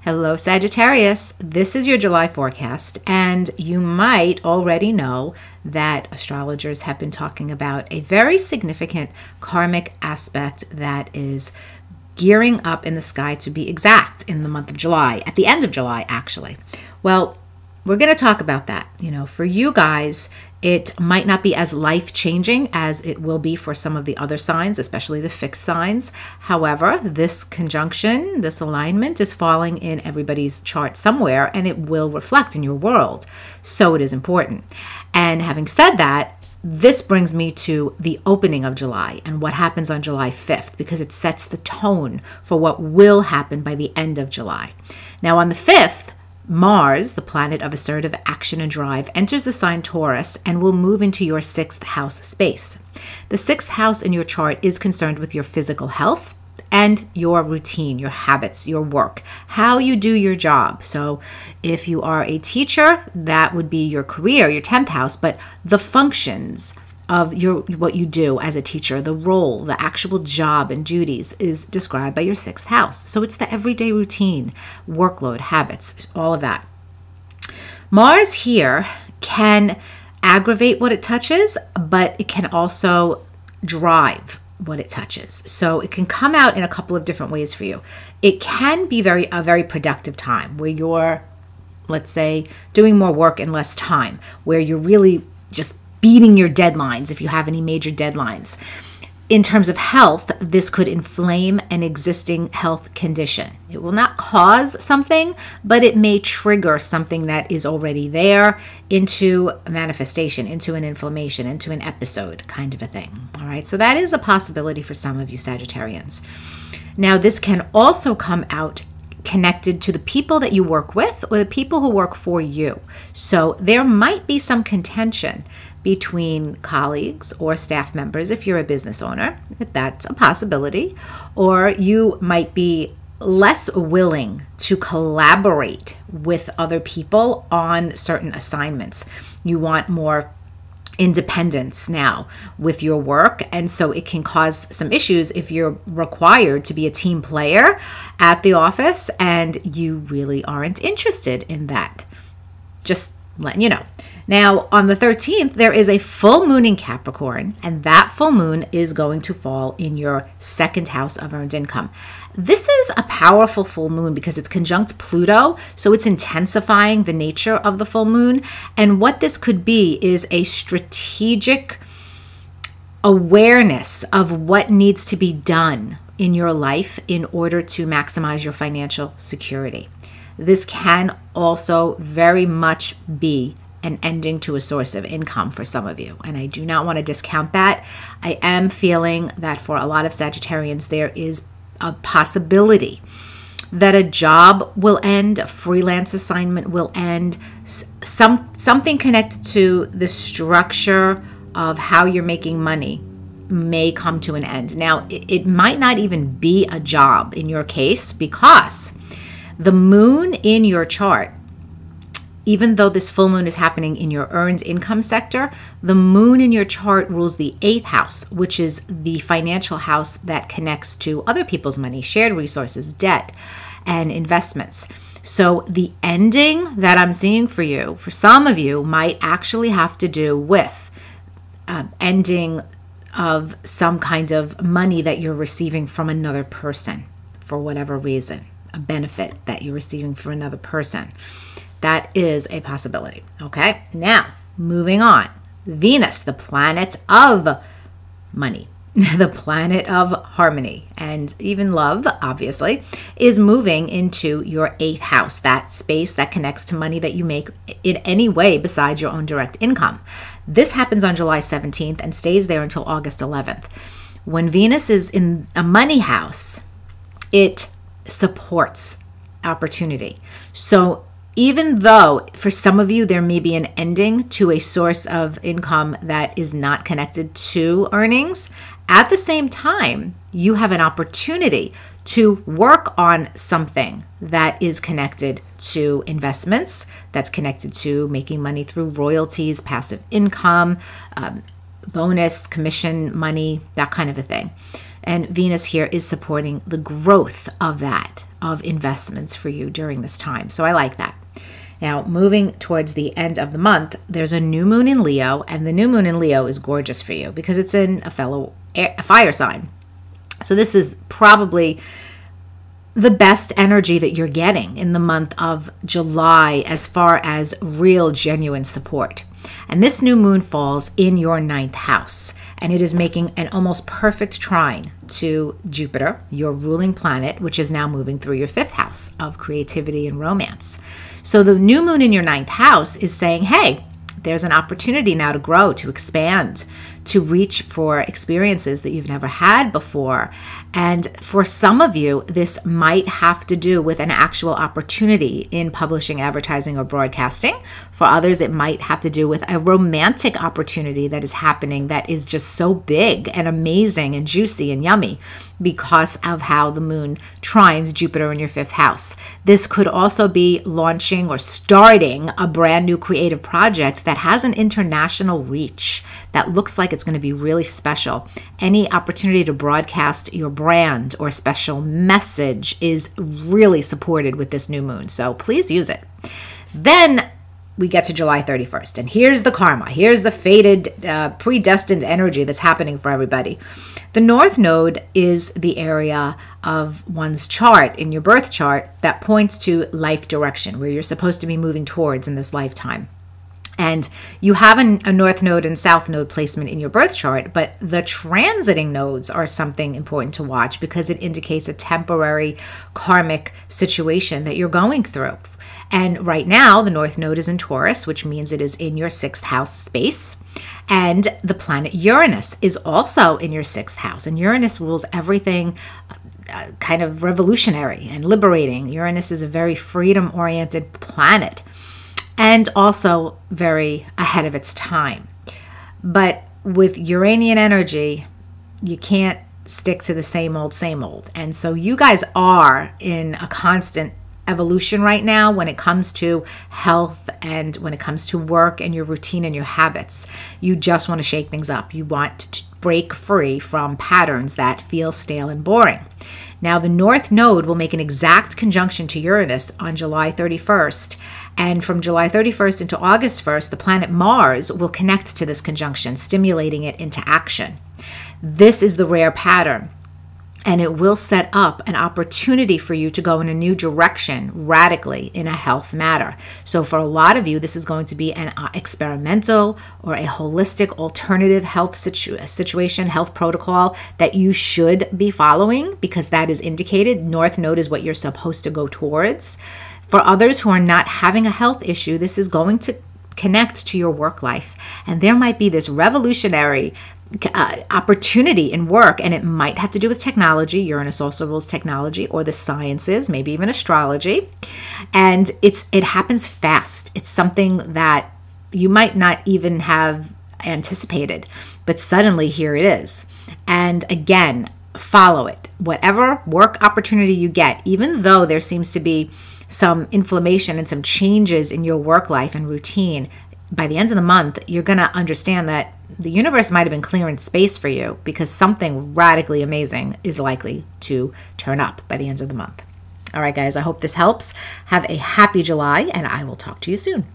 Hello, Sagittarius. This is your July forecast, and you might already know that astrologers have been talking about a very significant karmic aspect that is gearing up in the sky, to be exact, in the month of July, at the end of July, actually. Well, we're going to talk about that. For you guys, it might not be as life-changing as it will be for some of the other signs, especially the fixed signs. However, this conjunction, this alignment is falling in everybody's chart somewhere, and it will reflect in your world. So it is important. And having said that, this brings me to the opening of July and what happens on July 5th, because it sets the tone for what will happen by the end of July. Now, on the 5th, Mars, the planet of assertive action and drive, enters the sign Taurus and will move into your 6th house space. The 6th house in your chart is concerned with your physical health and your routine, your habits, your work, how you do your job. So if you are a teacher, that would be your career, your 10th house, but the functions of what you do as a teacher, the role, the actual job and duties is described by your 6th house. So it's the everyday routine, workload, habits, all of that. Mars here can aggravate what it touches, but it can also drive what it touches. So it can come out in a couple of different ways for you. It can be a very productive time where you're, let's say, doing more work in less time, where you're really just beating your deadlines if you have any major deadlines. In terms of health, this could inflame an existing health condition. It will not cause something, but it may trigger something that is already there into a manifestation, into an inflammation, into an episode kind of a thing. All right, so that is a possibility for some of you Sagittarians. Now, this can also come out connected to the people that you work with or the people who work for you. So there might be some contention between colleagues or staff members if you're a business owner. That's a possibility. Or you might be less willing to collaborate with other people on certain assignments. You want more independence now with your work, and so it can cause some issues if you're required to be a team player at the office and you really aren't interested in that. Just letting you know. Now, on the 13th, there is a full moon in Capricorn, and that full moon is going to fall in your 2nd house of earned income. This is a powerful full moon because it's conjunct Pluto, so it's intensifying the nature of the full moon. And what this could be is a strategic awareness of what needs to be done in your life in order to maximize your financial security. This can also very much be an ending to a source of income for some of you. And I do not want to discount that. I am feeling that for a lot of Sagittarians, there is a possibility that a job will end, a freelance assignment will end, something connected to the structure of how you're making money may come to an end. Now, it might not even be a job in your case, because the moon in your chart, even though this full moon is happening in your earned income sector, the moon in your chart rules the 8th house, which is the financial house that connects to other people's money, shared resources, debt, and investments. So the ending that I'm seeing for you, for some of you, might actually have to do with ending of some kind of money that you're receiving from another person for whatever reason, a benefit that you're receiving from another person. That is a possibility. Okay, now moving on. Venus, the planet of money, the planet of harmony, and even love, obviously, is moving into your 8th house, that space that connects to money that you make in any way besides your own direct income. This happens on July 17th and stays there until August 11th. When Venus is in a money house, it supports opportunity. So even though for some of you there may be an ending to a source of income that is not connected to earnings, at the same time, you have an opportunity to work on something that is connected to investments, that's connected to making money through royalties, passive income, bonus, commission money, that kind of a thing. And Venus here is supporting the growth of that of investments for you during this time. So I like that. Now, moving towards the end of the month, there's a new moon in Leo, and the new moon in Leo is gorgeous for you because it's in a fire sign. So this is probably the best energy that you're getting in the month of July as far as real, genuine support. And this new moon falls in your 9th house, and it is making an almost perfect trine to Jupiter, your ruling planet, which is now moving through your 5th house of creativity and romance. So the new moon in your 9th house is saying, hey, there's an opportunity now to grow, to expand, to reach for experiences that you've never had before. And for some of you, this might have to do with an actual opportunity in publishing, advertising, or broadcasting. For others, it might have to do with a romantic opportunity that is happening that is just so big and amazing and juicy and yummy because of how the moon trines Jupiter in your 5th house. This could also be launching or starting a brand new creative project that has an international reach that looks like it's going to be really special. Any opportunity to broadcast your brand or special message is really supported with this new moon. So please use it. Then we get to July 31st, and here's the karma. Here's the fated, predestined energy that's happening for everybody. The North Node is the area of one's chart in your birth chart that points to life direction, where you're supposed to be moving towards in this lifetime. And you have a North Node and South Node placement in your birth chart, but the transiting nodes are something important to watch because it indicates a temporary karmic situation that you're going through. And right now, the North Node is in Taurus, which means it is in your 6th house space. And the planet Uranus is also in your 6th house. And Uranus rules everything kind of revolutionary and liberating. Uranus is a very freedom-oriented planet and also very ahead of its time. But with Uranian energy, you can't stick to the same old, same old. And so you guys are in a constant evolution right now when it comes to health and when it comes to work and your routine and your habits. You just want to shake things up. You want to break free from patterns that feel stale and boring. Now, the North Node will make an exact conjunction to Uranus on July 31st. And from July 31st into August 1st, the planet Mars will connect to this conjunction, stimulating it into action. This is the rare pattern. And it will set up an opportunity for you to go in a new direction radically in a health matter. So for a lot of you, this is going to be an experimental or a holistic alternative health situation, health protocol that you should be following because that is indicated. North Node is what you're supposed to go towards. For others who are not having a health issue, this is going to connect to your work life. And there might be this revolutionary opportunity in work, and it might have to do with technology. Uranus also rules technology or the sciences, maybe even astrology. And it happens fast. It's something that you might not even have anticipated, but suddenly here it is. And again, follow it. Whatever work opportunity you get, even though there seems to be some inflammation and some changes in your work life and routine, by the end of the month, you're going to understand that the universe might have been clearing space for you because something radically amazing is likely to turn up by the end of the month. All right, guys, I hope this helps. Have a happy July, and I will talk to you soon.